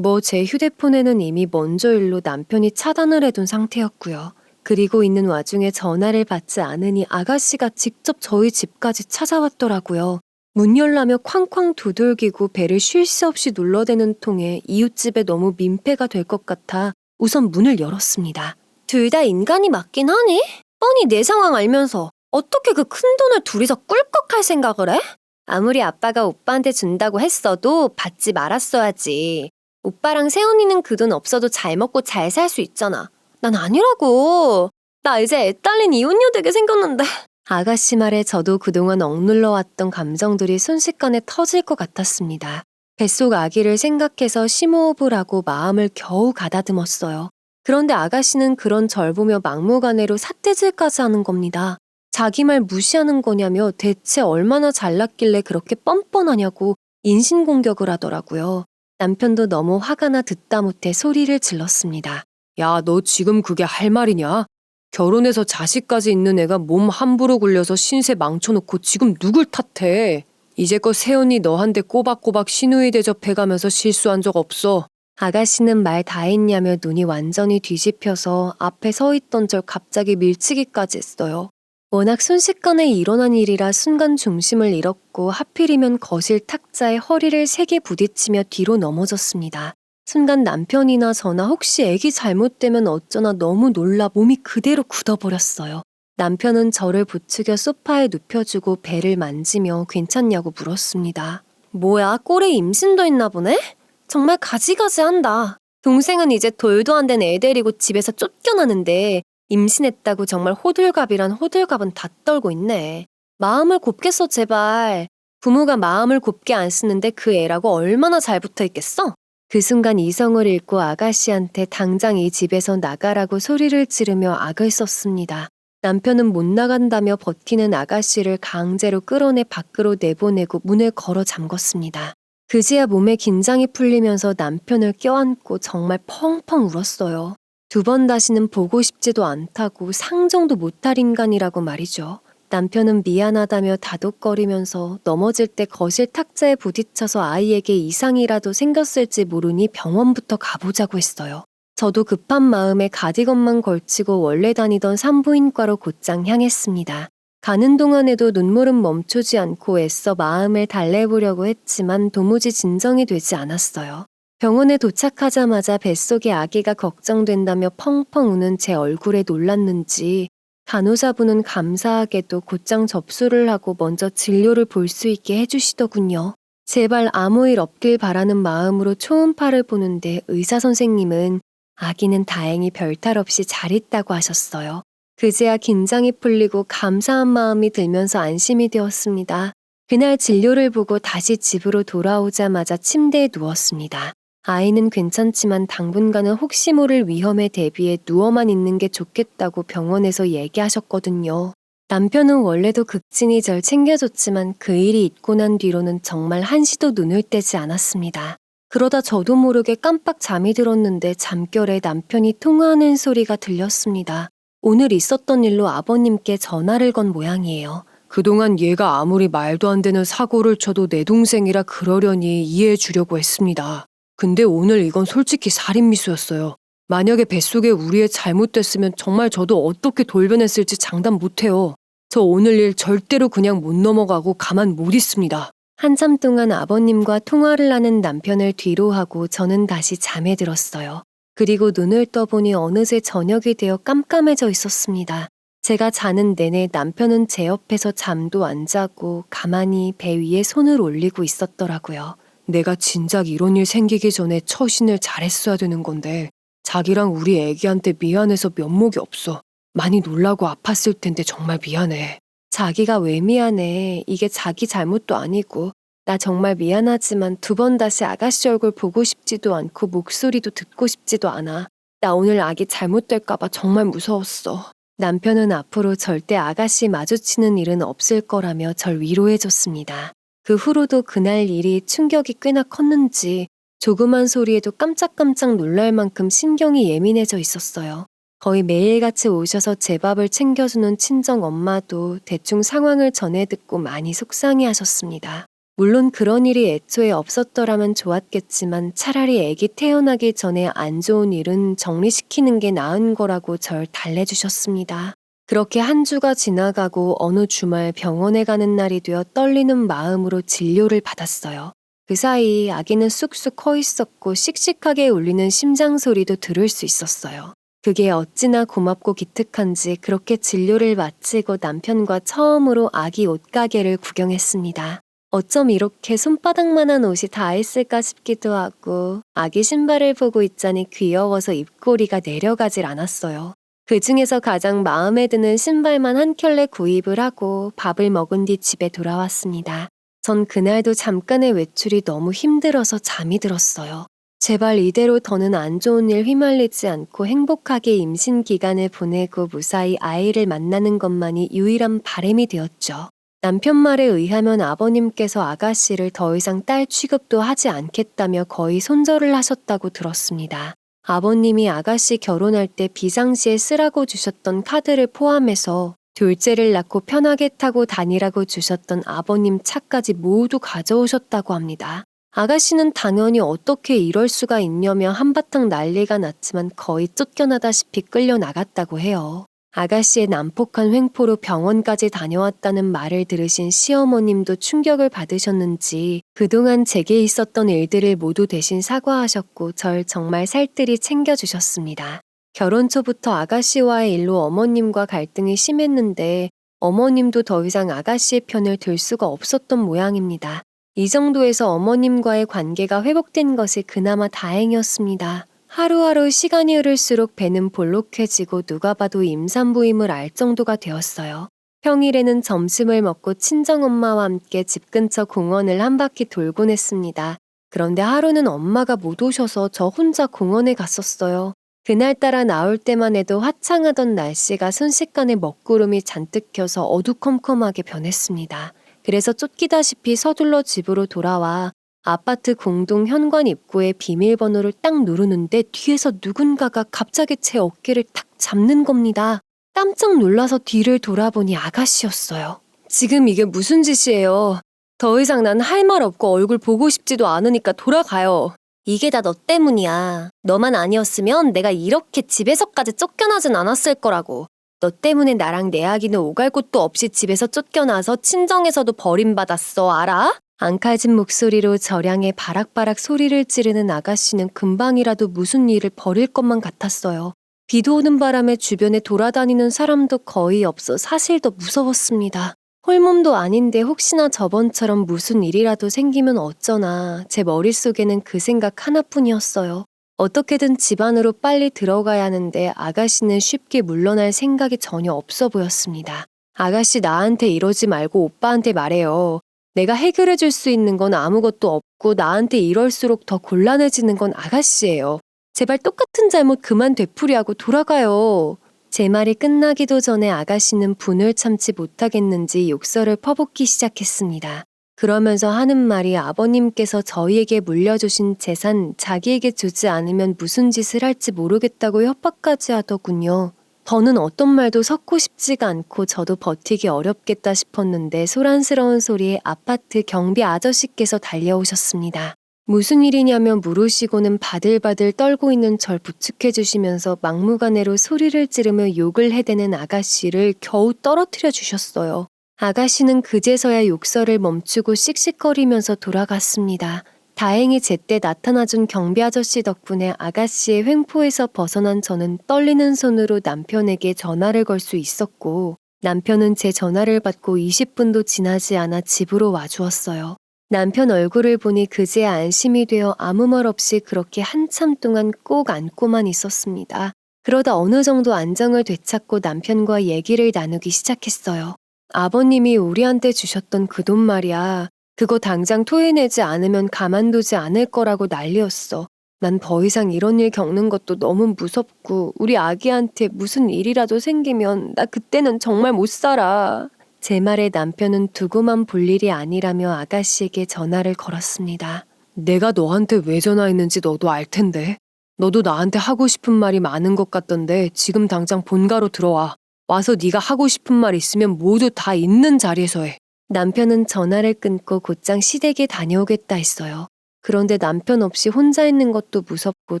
제 휴대폰에는 이미 먼저 일로 남편이 차단을 해둔 상태였고요. 그리고 있는 와중에 전화를 받지 않으니 아가씨가 직접 저희 집까지 찾아왔더라고요. 문 열라며 쾅쾅 두들기고 배를 쉴 새 없이 눌러대는 통에 이웃집에 너무 민폐가 될 것 같아 우선 문을 열었습니다. 둘 다 인간이 맞긴 하니? 뻔히 내 상황 알면서 어떻게 그 큰 돈을 둘이서 꿀꺽할 생각을 해? 아무리 아빠가 오빠한테 준다고 했어도 받지 말았어야지. 오빠랑 세훈이는 그 돈 없어도 잘 먹고 잘 살 수 있잖아. 난 아니라고. 나 이제 애 딸린 이혼녀 되게 생겼는데. 아가씨 말에 저도 그동안 억눌러왔던 감정들이 순식간에 터질 것 같았습니다. 뱃속 아기를 생각해서 심호흡을 하고 마음을 겨우 가다듬었어요. 그런데 아가씨는 그런 절 보며 막무가내로 삿대질까지 하는 겁니다. 자기 말 무시하는 거냐며 대체 얼마나 잘났길래 그렇게 뻔뻔하냐고 인신공격을 하더라고요. 남편도 너무 화가 나 듣다 못해 소리를 질렀습니다. 야, 너 지금 그게 할 말이냐? 결혼해서 자식까지 있는 애가 몸 함부로 굴려서 신세 망쳐놓고 지금 누굴 탓해? 이제껏 세연이 너한테 꼬박꼬박 시누이 대접해가면서 실수한 적 없어. 아가씨는 말 다 했냐며 눈이 완전히 뒤집혀서 앞에 서 있던 절 갑자기 밀치기까지 했어요. 워낙 순식간에 일어난 일이라 순간 중심을 잃었고 하필이면 거실 탁자에 허리를 세게 부딪히며 뒤로 넘어졌습니다. 순간 남편이나 저나 혹시 애기 잘못되면 어쩌나 너무 놀라 몸이 그대로 굳어버렸어요. 남편은 저를 부추겨 소파에 눕혀주고 배를 만지며 괜찮냐고 물었습니다. 뭐야, 꼴에 임신도 있나 보네? 정말 가지가지한다. 동생은 이제 돌도 안 된 애 데리고 집에서 쫓겨나는데 임신했다고 정말 호들갑이란 호들갑은 다 떨고 있네. 마음을 곱게 써 제발. 부모가 마음을 곱게 안 쓰는데 그 애라고 얼마나 잘 붙어 있겠어? 그 순간 이성을 잃고 아가씨한테 당장 이 집에서 나가라고 소리를 지르며 악을 썼습니다. 남편은 못 나간다며 버티는 아가씨를 강제로 끌어내 밖으로 내보내고 문을 걸어 잠궜습니다. 그제야 몸에 긴장이 풀리면서 남편을 껴안고 정말 펑펑 울었어요. 2번 다시는 보고 싶지도 않다고 상정도 못할 인간이라고 말이죠. 남편은 미안하다며 다독거리면서 넘어질 때 거실 탁자에 부딪혀서 아이에게 이상이라도 생겼을지 모르니 병원부터 가보자고 했어요. 저도 급한 마음에 가디건만 걸치고 원래 다니던 산부인과로 곧장 향했습니다. 가는 동안에도 눈물은 멈추지 않고 애써 마음을 달래보려고 했지만 도무지 진정이 되지 않았어요. 병원에 도착하자마자 뱃속에 아기가 걱정된다며 펑펑 우는 제 얼굴에 놀랐는지 간호사분은 감사하게도 곧장 접수를 하고 먼저 진료를 볼 수 있게 해주시더군요. 제발 아무 일 없길 바라는 마음으로 초음파를 보는데 의사 선생님은 아기는 다행히 별탈 없이 잘 있다고 하셨어요. 그제야 긴장이 풀리고 감사한 마음이 들면서 안심이 되었습니다. 그날 진료를 보고 다시 집으로 돌아오자마자 침대에 누웠습니다. 아이는 괜찮지만 당분간은 혹시 모를 위험에 대비해 누워만 있는 게 좋겠다고 병원에서 얘기하셨거든요. 남편은 원래도 극진히 절 챙겨줬지만 그 일이 있고 난 뒤로는 정말 한시도 눈을 떼지 않았습니다. 그러다 저도 모르게 깜빡 잠이 들었는데 잠결에 남편이 통화하는 소리가 들렸습니다. 오늘 있었던 일로 아버님께 전화를 건 모양이에요. 그동안 얘가 아무리 말도 안 되는 사고를 쳐도 내 동생이라 그러려니 이해해 주려고 했습니다. 근데 오늘 이건 솔직히 살인미수였어요. 만약에 뱃속에 우리 애 잘못됐으면 정말 저도 어떻게 돌변했을지 장담 못해요. 저 오늘 일 절대로 그냥 못 넘어가고 가만 못 있습니다. 한참 동안 아버님과 통화를 하는 남편을 뒤로 하고 저는 다시 잠에 들었어요. 그리고 눈을 떠보니 어느새 저녁이 되어 깜깜해져 있었습니다. 제가 자는 내내 남편은 제 옆에서 잠도 안 자고 가만히 배 위에 손을 올리고 있었더라고요. 내가 진작 이런 일 생기기 전에 처신을 잘했어야 되는 건데 자기랑 우리 애기한테 미안해서 면목이 없어. 많이 놀라고 아팠을 텐데 정말 미안해. 자기가 왜 미안해. 이게 자기 잘못도 아니고. 나 정말 미안하지만 2번 다시 아가씨 얼굴 보고 싶지도 않고 목소리도 듣고 싶지도 않아. 나 오늘 아기 잘못될까봐 정말 무서웠어. 남편은 앞으로 절대 아가씨 마주치는 일은 없을 거라며 절 위로해줬습니다. 그 후로도 그날 일이 충격이 꽤나 컸는지 조그만 소리에도 깜짝깜짝 놀랄 만큼 신경이 예민해져 있었어요. 거의 매일같이 오셔서 제 밥을 챙겨주는 친정 엄마도 대충 상황을 전해 듣고 많이 속상해 하셨습니다. 물론 그런 일이 애초에 없었더라면 좋았겠지만 차라리 아기 태어나기 전에 안 좋은 일은 정리시키는 게 나은 거라고 절 달래주셨습니다. 그렇게 한 주가 지나가고 어느 주말 병원에 가는 날이 되어 떨리는 마음으로 진료를 받았어요. 그 사이 아기는 쑥쑥 커 있었고 씩씩하게 울리는 심장 소리도 들을 수 있었어요. 그게 어찌나 고맙고 기특한지 그렇게 진료를 마치고 남편과 처음으로 아기 옷가게를 구경했습니다. 어쩜 이렇게 손바닥만한 옷이 다 있을까 싶기도 하고 아기 신발을 보고 있자니 귀여워서 입꼬리가 내려가질 않았어요. 그 중에서 가장 마음에 드는 신발만 한 켤레 구입을 하고 밥을 먹은 뒤 집에 돌아왔습니다. 전 그날도 잠깐의 외출이 너무 힘들어서 잠이 들었어요. 제발 이대로 더는 안 좋은 일 휘말리지 않고 행복하게 임신 기간을 보내고 무사히 아이를 만나는 것만이 유일한 바람이 되었죠. 남편 말에 의하면 아버님께서 아가씨를 더 이상 딸 취급도 하지 않겠다며 거의 손절을 하셨다고 들었습니다. 아버님이 아가씨 결혼할 때 비상시에 쓰라고 주셨던 카드를 포함해서 둘째를 낳고 편하게 타고 다니라고 주셨던 아버님 차까지 모두 가져오셨다고 합니다. 아가씨는 당연히 어떻게 이럴 수가 있냐며 한바탕 난리가 났지만 거의 쫓겨나다시피 끌려나갔다고 해요. 아가씨의 난폭한 횡포로 병원까지 다녀왔다는 말을 들으신 시어머님도 충격을 받으셨는지 그동안 제게 있었던 일들을 모두 대신 사과하셨고 절 정말 살뜰히 챙겨주셨습니다. 결혼 초부터 아가씨와의 일로 어머님과 갈등이 심했는데 어머님도 더 이상 아가씨의 편을 들 수가 없었던 모양입니다. 이 정도에서 어머님과의 관계가 회복된 것이 그나마 다행이었습니다. 하루하루 시간이 흐를수록 배는 볼록해지고 누가 봐도 임산부임을 알 정도가 되었어요. 평일에는 점심을 먹고 친정엄마와 함께 집 근처 공원을 한 바퀴 돌곤 했습니다. 그런데 하루는 엄마가 못 오셔서 저 혼자 공원에 갔었어요. 그날따라 나올 때만 해도 화창하던 날씨가 순식간에 먹구름이 잔뜩 껴서 어두컴컴하게 변했습니다. 그래서 쫓기다시피 서둘러 집으로 돌아와 아파트 공동 현관 입구에 비밀번호를 딱 누르는데 뒤에서 누군가가 갑자기 제 어깨를 탁 잡는 겁니다. 깜짝 놀라서 뒤를 돌아보니 아가씨였어요. 지금 이게 무슨 짓이에요? 더 이상 난 할 말 없고 얼굴 보고 싶지도 않으니까 돌아가요. 이게 다 너 때문이야. 너만 아니었으면 내가 이렇게 집에서까지 쫓겨나진 않았을 거라고. 너 때문에 나랑 내 아기는 오갈 곳도 없이 집에서 쫓겨나서 친정에서도 버림받았어, 알아? 앙칼진 목소리로 저량에 바락바락 소리를 찌르는 아가씨는 금방이라도 무슨 일을 벌일 것만 같았어요. 비도 오는 바람에 주변에 돌아다니는 사람도 거의 없어 사실 더 무서웠습니다. 홀몸도 아닌데 혹시나 저번처럼 무슨 일이라도 생기면 어쩌나 제 머릿속에는 그 생각 하나뿐이었어요. 어떻게든 집 안으로 빨리 들어가야 하는데 아가씨는 쉽게 물러날 생각이 전혀 없어 보였습니다. 아가씨 나한테 이러지 말고 오빠한테 말해요. 내가 해결해 줄 수 있는 건 아무것도 없고 나한테 이럴수록 더 곤란해지는 건 아가씨예요. 제발 똑같은 잘못 그만 되풀이하고 돌아가요. 제 말이 끝나기도 전에 아가씨는 분을 참지 못하겠는지 욕설을 퍼붓기 시작했습니다. 그러면서 하는 말이 아버님께서 저희에게 물려주신 재산 자기에게 주지 않으면 무슨 짓을 할지 모르겠다고 협박까지 하더군요. 저는 어떤 말도 섞고 싶지가 않고 저도 버티기 어렵겠다 싶었는데 소란스러운 소리에 아파트 경비 아저씨께서 달려오셨습니다. 무슨 일이냐며 물으시고는 바들바들 떨고 있는 절 부축해 주시면서 막무가내로 소리를 지르며 욕을 해대는 아가씨를 겨우 떨어뜨려 주셨어요. 아가씨는 그제서야 욕설을 멈추고 씩씩거리면서 돌아갔습니다. 다행히 제때 나타나준 경비 아저씨 덕분에 아가씨의 횡포에서 벗어난 저는 떨리는 손으로 남편에게 전화를 걸 수 있었고 남편은 제 전화를 받고 20분도 지나지 않아 집으로 와주었어요. 남편 얼굴을 보니 그제야 안심이 되어 아무 말 없이 그렇게 한참 동안 꼭 안고만 있었습니다. 그러다 어느 정도 안정을 되찾고 남편과 얘기를 나누기 시작했어요. 아버님이 우리한테 주셨던 그 돈 말이야. 그거 당장 토해내지 않으면 가만두지 않을 거라고 난리였어. 난 더 이상 이런 일 겪는 것도 너무 무섭고 우리 아기한테 무슨 일이라도 생기면 나 그때는 정말 못 살아. 제 말에 남편은 두고만 볼 일이 아니라며 아가씨에게 전화를 걸었습니다. 내가 너한테 왜 전화했는지 너도 알 텐데. 너도 나한테 하고 싶은 말이 많은 것 같던데 지금 당장 본가로 들어와. 와서 네가 하고 싶은 말 있으면 모두 다 있는 자리에서 해. 남편은 전화를 끊고 곧장 시댁에 다녀오겠다 했어요. 그런데 남편 없이 혼자 있는 것도 무섭고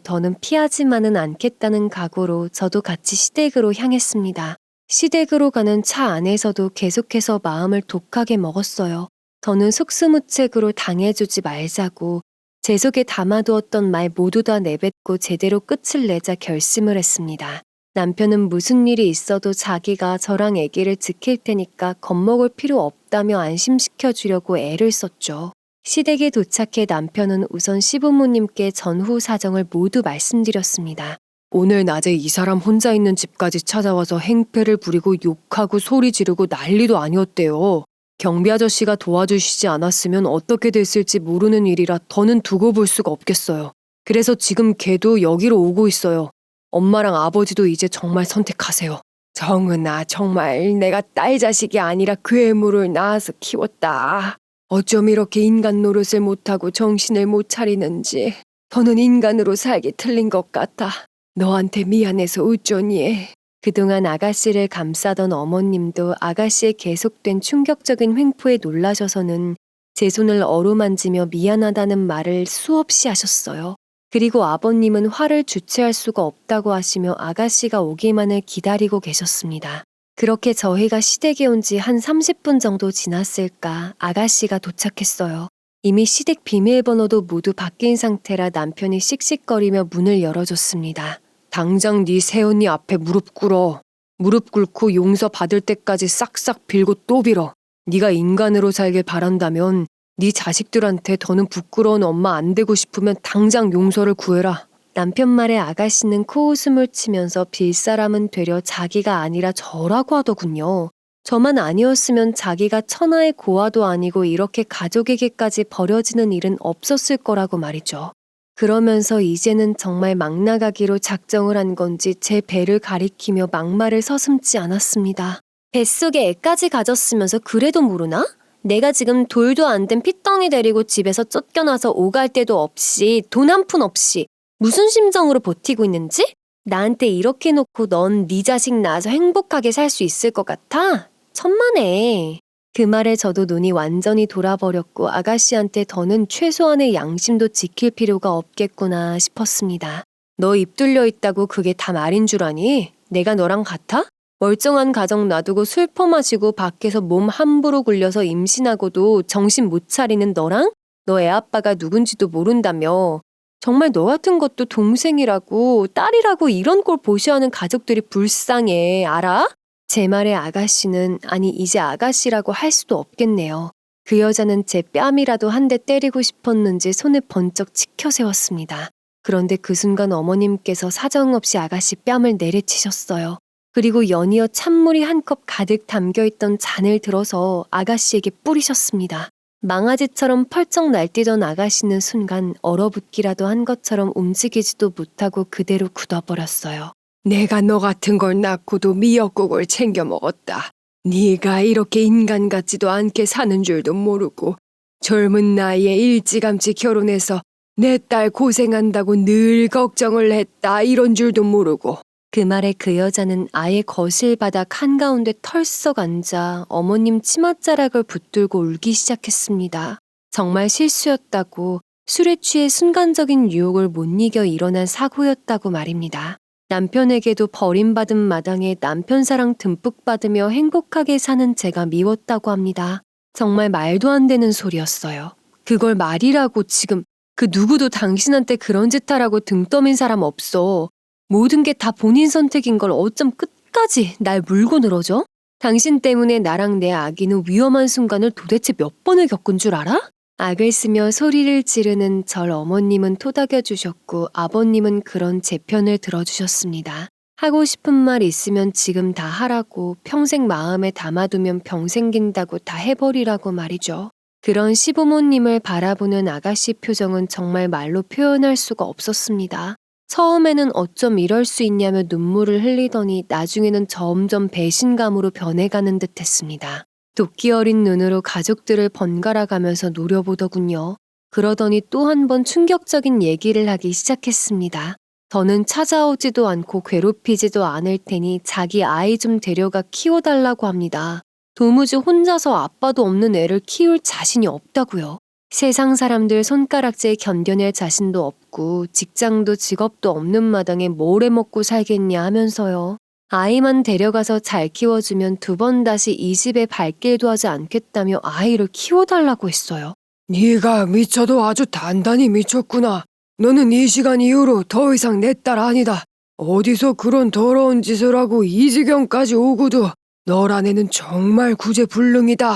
더는 피하지만은 않겠다는 각오로 저도 같이 시댁으로 향했습니다. 시댁으로 가는 차 안에서도 계속해서 마음을 독하게 먹었어요. 저는 속수무책으로 당해주지 말자고 제 속에 담아두었던 말 모두 다 내뱉고 제대로 끝을 내자 결심을 했습니다. 남편은 무슨 일이 있어도 자기가 저랑 아기를 지킬 테니까 겁먹을 필요 없다며 안심시켜 주려고 애를 썼죠. 시댁에 도착해 남편은 우선 시부모님께 전후 사정을 모두 말씀드렸습니다. 오늘 낮에 이 사람 혼자 있는 집까지 찾아와서 행패를 부리고 욕하고 소리 지르고 난리도 아니었대요. 경비 아저씨가 도와주시지 않았으면 어떻게 됐을지 모르는 일이라 더는 두고 볼 수가 없겠어요. 그래서 지금 걔도 여기로 오고 있어요. 엄마랑 아버지도 이제 정말 선택하세요. 정은아, 정말 내가 딸 자식이 아니라 괴물을 낳아서 키웠다. 어쩜 이렇게 인간 노릇을 못하고 정신을 못 차리는지. 더는 인간으로 살기 틀린 것 같아. 너한테 미안해서 어쩌니. 그동안 아가씨를 감싸던 어머님도 아가씨의 계속된 충격적인 횡포에 놀라셔서는 제 손을 어루만지며 미안하다는 말을 수없이 하셨어요. 그리고 아버님은 화를 주체할 수가 없다고 하시며 아가씨가 오기만을 기다리고 계셨습니다. 그렇게 저희가 시댁에 온 지 한 30분 정도 지났을까 아가씨가 도착했어요. 이미 시댁 비밀번호도 모두 바뀐 상태라 남편이 씩씩거리며 문을 열어줬습니다. 당장 네 새언니 앞에 무릎 꿇어. 무릎 꿇고 용서 받을 때까지 싹싹 빌고 또 빌어. 네가 인간으로 살길 바란다면 네 자식들한테 더는 부끄러운 엄마 안 되고 싶으면 당장 용서를 구해라. 남편 말에 아가씨는 코웃음을 치면서 빌 사람은 되려 자기가 아니라 저라고 하더군요. 저만 아니었으면 자기가 천하의 고아도 아니고 이렇게 가족에게까지 버려지는 일은 없었을 거라고 말이죠. 그러면서 이제는 정말 막 나가기로 작정을 한 건지 제 배를 가리키며 막말을 서슴지 않았습니다. 뱃속에 애까지 가졌으면서 그래도 모르나? 내가 지금 돌도 안 된 핏덩이 데리고 집에서 쫓겨나서 오갈 데도 없이 돈 한 푼 없이 무슨 심정으로 버티고 있는지? 나한테 이렇게 놓고 넌 네 자식 낳아서 행복하게 살 수 있을 것 같아? 천만에. 그 말에 저도 눈이 완전히 돌아버렸고 아가씨한테 더는 최소한의 양심도 지킬 필요가 없겠구나 싶었습니다. 너 입 뚫려 있다고 그게 다 말인 줄 아니? 내가 너랑 같아? 멀쩡한 가정 놔두고 술 퍼마시고 밖에서 몸 함부로 굴려서 임신하고도 정신 못 차리는 너랑 너 애 아빠가 누군지도 모른다며. 정말 너 같은 것도 동생이라고 딸이라고 이런 꼴 보셔야 하는 가족들이 불쌍해. 알아? 제 말에 아가씨는 아니 이제 아가씨라고 할 수도 없겠네요. 그 여자는 제 뺨이라도 한 대 때리고 싶었는지 손을 번쩍 치켜 세웠습니다. 그런데 그 순간 어머님께서 사정없이 아가씨 뺨을 내리치셨어요. 그리고 연이어 찬물이 한 컵 가득 담겨있던 잔을 들어서 아가씨에게 뿌리셨습니다. 망아지처럼 펄쩍 날뛰던 아가씨는 순간 얼어붙기라도 한 것처럼 움직이지도 못하고 그대로 굳어버렸어요. 내가 너 같은 걸 낳고도 미역국을 챙겨 먹었다. 네가 이렇게 인간 같지도 않게 사는 줄도 모르고 젊은 나이에 일찌감치 결혼해서 내 딸 고생한다고 늘 걱정을 했다 이런 줄도 모르고. 그 말에 그 여자는 아예 거실 바닥 한가운데 털썩 앉아 어머님 치맛자락을 붙들고 울기 시작했습니다. 정말 실수였다고 술에 취해 순간적인 유혹을 못 이겨 일어난 사고였다고 말입니다. 남편에게도 버림받은 마당에 남편 사랑 듬뿍 받으며 행복하게 사는 제가 미웠다고 합니다. 정말 말도 안 되는 소리였어요. 그걸 말이라고 지금 그 누구도 당신한테 그런 짓 하라고 등 떠민 사람 없어. 모든 게 다 본인 선택인 걸 어쩜 끝까지 날 물고 늘어져? 당신 때문에 나랑 내 아기는 위험한 순간을 도대체 몇 번을 겪은 줄 알아? 악을 쓰며 소리를 지르는 절 어머님은 토닥여 주셨고 아버님은 그런 제 편을 들어주셨습니다. 하고 싶은 말 있으면 지금 다 하라고, 평생 마음에 담아두면 병 생긴다고 다 해버리라고 말이죠. 그런 시부모님을 바라보는 아가씨 표정은 정말 말로 표현할 수가 없었습니다. 처음에는 어쩜 이럴 수 있냐며 눈물을 흘리더니 나중에는 점점 배신감으로 변해가는 듯 했습니다. 도끼 어린 눈으로 가족들을 번갈아 가면서 노려보더군요. 그러더니 또 한 번 충격적인 얘기를 하기 시작했습니다. 더는 찾아오지도 않고 괴롭히지도 않을 테니 자기 아이 좀 데려가 키워달라고 합니다. 도무지 혼자서 아빠도 없는 애를 키울 자신이 없다고요. 세상 사람들 손가락질 견뎌낼 자신도 없고 직장도 직업도 없는 마당에 뭘 해먹고 살겠냐 하면서요. 아이만 데려가서 잘 키워주면 2번 다시 이 집에 발길도 하지 않겠다며 아이를 키워달라고 했어요. 네가 미쳐도 아주 단단히 미쳤구나. 너는 이 시간 이후로 더 이상 내 딸 아니다. 어디서 그런 더러운 짓을 하고 이 지경까지 오고도 너란 애는 정말 구제불능이다.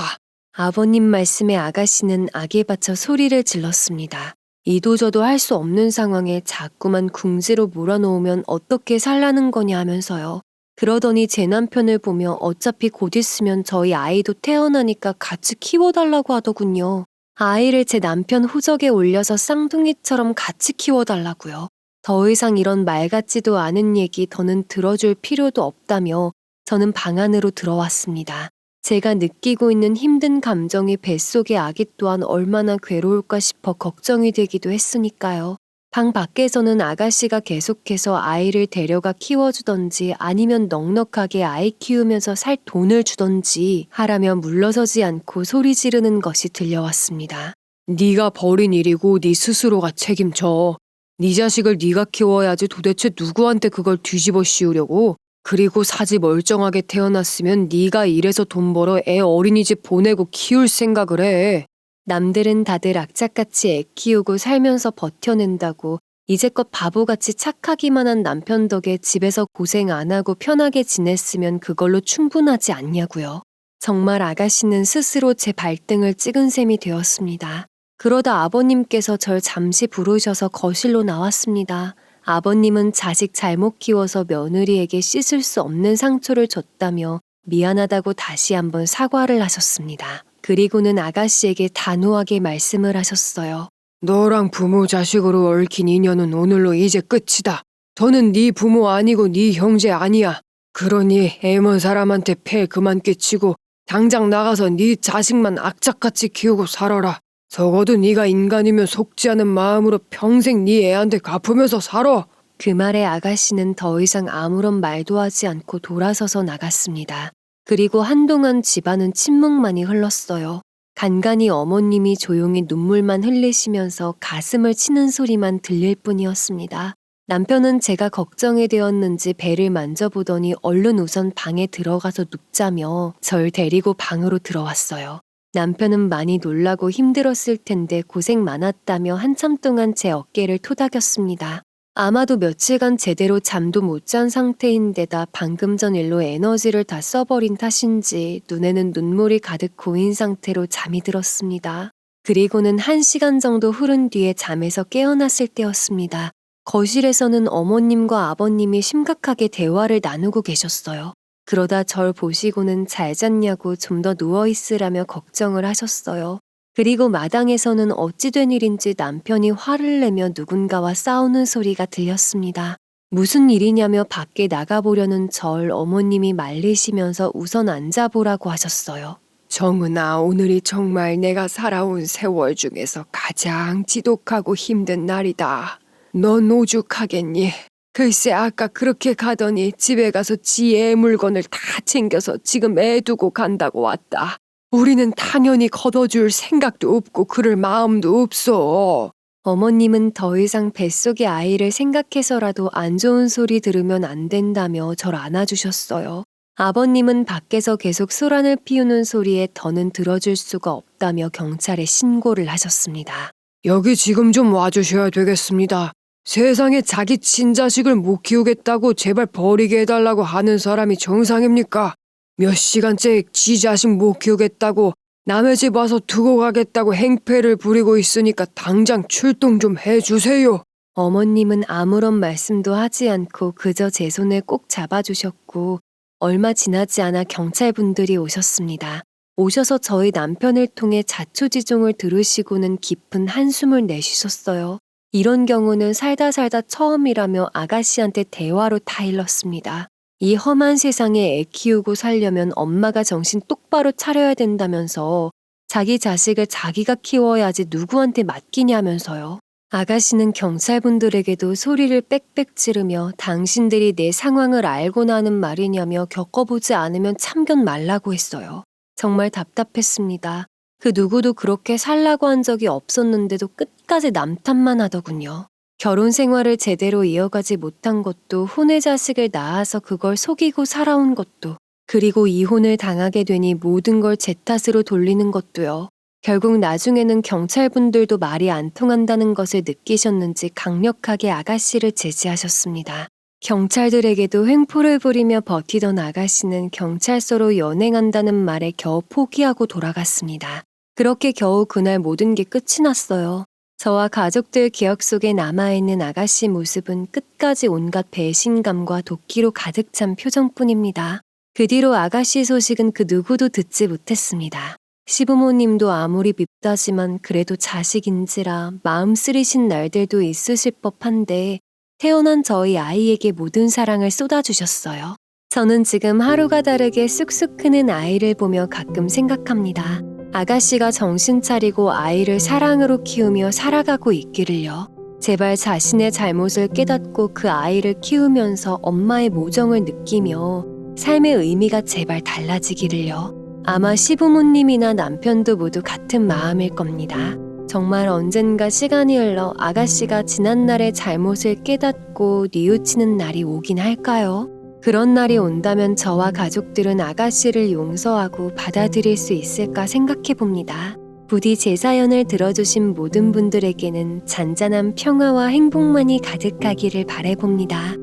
아버님 말씀에 아가씨는 악에 받쳐 소리를 질렀습니다. 이도저도 할 수 없는 상황에 자꾸만 궁지로 몰아놓으면 어떻게 살라는 거냐 하면서요. 그러더니 제 남편을 보며 어차피 곧 있으면 저희 아이도 태어나니까 같이 키워달라고 하더군요. 아이를 제 남편 호적에 올려서 쌍둥이처럼 같이 키워달라고요. 더 이상 이런 말 같지도 않은 얘기 더는 들어줄 필요도 없다며 저는 방 안으로 들어왔습니다. 제가 느끼고 있는 힘든 감정이 뱃속의 아기 또한 얼마나 괴로울까 싶어 걱정이 되기도 했으니까요. 방 밖에서는 아가씨가 계속해서 아이를 데려가 키워주던지 아니면 넉넉하게 아이 키우면서 살 돈을 주던지 하라며 물러서지 않고 소리 지르는 것이 들려왔습니다. 네가 벌인 일이고 네 스스로가 책임져. 네 자식을 네가 키워야지 도대체 누구한테 그걸 뒤집어 씌우려고. 그리고 사지 멀쩡하게 태어났으면 네가 일해서 돈 벌어 애 어린이집 보내고 키울 생각을 해. 남들은 다들 악착같이 애 키우고 살면서 버텨낸다고 이제껏 바보같이 착하기만 한 남편 덕에 집에서 고생 안 하고 편하게 지냈으면 그걸로 충분하지 않냐고요. 정말 아가씨는 스스로 제 발등을 찍은 셈이 되었습니다. 그러다 아버님께서 절 잠시 부르셔서 거실로 나왔습니다. 아버님은 자식 잘못 키워서 며느리에게 씻을 수 없는 상처를 줬다며 미안하다고 다시 한번 사과를 하셨습니다. 그리고는 아가씨에게 단호하게 말씀을 하셨어요. 너랑 부모 자식으로 얽힌 인연은 오늘로 이제 끝이다. 더는 네 부모 아니고 네 형제 아니야. 그러니 애먼 사람한테 폐 그만 끼치고 당장 나가서 네 자식만 악착같이 키우고 살아라. 적어도 네가 인간이면 속지 않은 마음으로 평생 네 애한테 갚으면서 살아. 그 말에 아가씨는 더 이상 아무런 말도 하지 않고 돌아서서 나갔습니다. 그리고 한동안 집안은 침묵만이 흘렀어요. 간간히 어머님이 조용히 눈물만 흘리시면서 가슴을 치는 소리만 들릴 뿐이었습니다. 남편은 제가 걱정이 되었는지 배를 만져보더니 얼른 우선 방에 들어가서 눕자며 절 데리고 방으로 들어왔어요. 남편은 많이 놀라고 힘들었을 텐데 고생 많았다며 한참 동안 제 어깨를 토닥였습니다. 아마도 며칠간 제대로 잠도 못 잔 상태인데다 방금 전 일로 에너지를 다 써버린 탓인지 눈에는 눈물이 가득 고인 상태로 잠이 들었습니다. 그리고는 1시간 정도 흐른 뒤에 잠에서 깨어났을 때였습니다. 거실에서는 어머님과 아버님이 심각하게 대화를 나누고 계셨어요. 그러다 절 보시고는 잘 잤냐고 좀 더 누워있으라며 걱정을 하셨어요. 그리고 마당에서는 어찌 된 일인지 남편이 화를 내며 누군가와 싸우는 소리가 들렸습니다. 무슨 일이냐며 밖에 나가보려는 절 어머님이 말리시면서 우선 앉아보라고 하셨어요. 정은아, 오늘이 정말 내가 살아온 세월 중에서 가장 지독하고 힘든 날이다. 넌 오죽하겠니? 글쎄 아까 그렇게 가더니 집에 가서 지 애 물건을 다 챙겨서 지금 애 두고 간다고 왔다. 우리는 당연히 걷어줄 생각도 없고 그럴 마음도 없어. 어머님은 더 이상 뱃속의 아이를 생각해서라도 안 좋은 소리 들으면 안 된다며 절 안아주셨어요. 아버님은 밖에서 계속 소란을 피우는 소리에 더는 들어줄 수가 없다며 경찰에 신고를 하셨습니다. 여기 지금 좀 와주셔야 되겠습니다. 세상에 자기 친자식을 못 키우겠다고 제발 버리게 해달라고 하는 사람이 정상입니까? 몇 시간째 지 자식 못 키우겠다고 남의 집 와서 두고 가겠다고 행패를 부리고 있으니까 당장 출동 좀 해주세요. 어머님은 아무런 말씀도 하지 않고 그저 제 손을 꼭 잡아주셨고 얼마 지나지 않아 경찰분들이 오셨습니다. 오셔서 저희 남편을 통해 자초지종을 들으시고는 깊은 한숨을 내쉬셨어요. 이런 경우는 살다 처음이라며 아가씨한테 대화로 타일렀습니다. 이 험한 세상에 애 키우고 살려면 엄마가 정신 똑바로 차려야 된다면서 자기 자식을 자기가 키워야지 누구한테 맡기냐면서요. 아가씨는 경찰분들에게도 소리를 빽빽 지르며 당신들이 내 상황을 알고나 하는 말이냐며 겪어보지 않으면 참견 말라고 했어요. 정말 답답했습니다. 그 누구도 그렇게 살라고 한 적이 없었는데도 끝까지 남탓만 하더군요. 결혼 생활을 제대로 이어가지 못한 것도 혼외 자식을 낳아서 그걸 속이고 살아온 것도 그리고 이혼을 당하게 되니 모든 걸 제 탓으로 돌리는 것도요. 결국 나중에는 경찰분들도 말이 안 통한다는 것을 느끼셨는지 강력하게 아가씨를 제지하셨습니다. 경찰들에게도 횡포를 부리며 버티던 아가씨는 경찰서로 연행한다는 말에 겨우 포기하고 돌아갔습니다. 그렇게 겨우 그날 모든 게 끝이 났어요. 저와 가족들 기억 속에 남아있는 아가씨 모습은 끝까지 온갖 배신감과 도끼로 가득 찬 표정뿐입니다. 그 뒤로 아가씨 소식은 그 누구도 듣지 못했습니다. 시부모님도 아무리 밉다지만 그래도 자식인지라 마음 쓰리신 날들도 있으실 법한데 태어난 저희 아이에게 모든 사랑을 쏟아주셨어요. 저는 지금 하루가 다르게 쑥쑥 크는 아이를 보며 가끔 생각합니다. 아가씨가 정신 차리고 아이를 사랑으로 키우며 살아가고 있기를요. 제발 자신의 잘못을 깨닫고 그 아이를 키우면서 엄마의 모정을 느끼며 삶의 의미가 제발 달라지기를요. 아마 시부모님이나 남편도 모두 같은 마음일 겁니다. 정말 언젠가 시간이 흘러 아가씨가 지난날의 잘못을 깨닫고 뉘우치는 날이 오긴 할까요? 그런 날이 온다면 저와 가족들은 아가씨를 용서하고 받아들일 수 있을까 생각해 봅니다. 부디 제 사연을 들어주신 모든 분들에게는 잔잔한 평화와 행복만이 가득하기를 바라봅니다.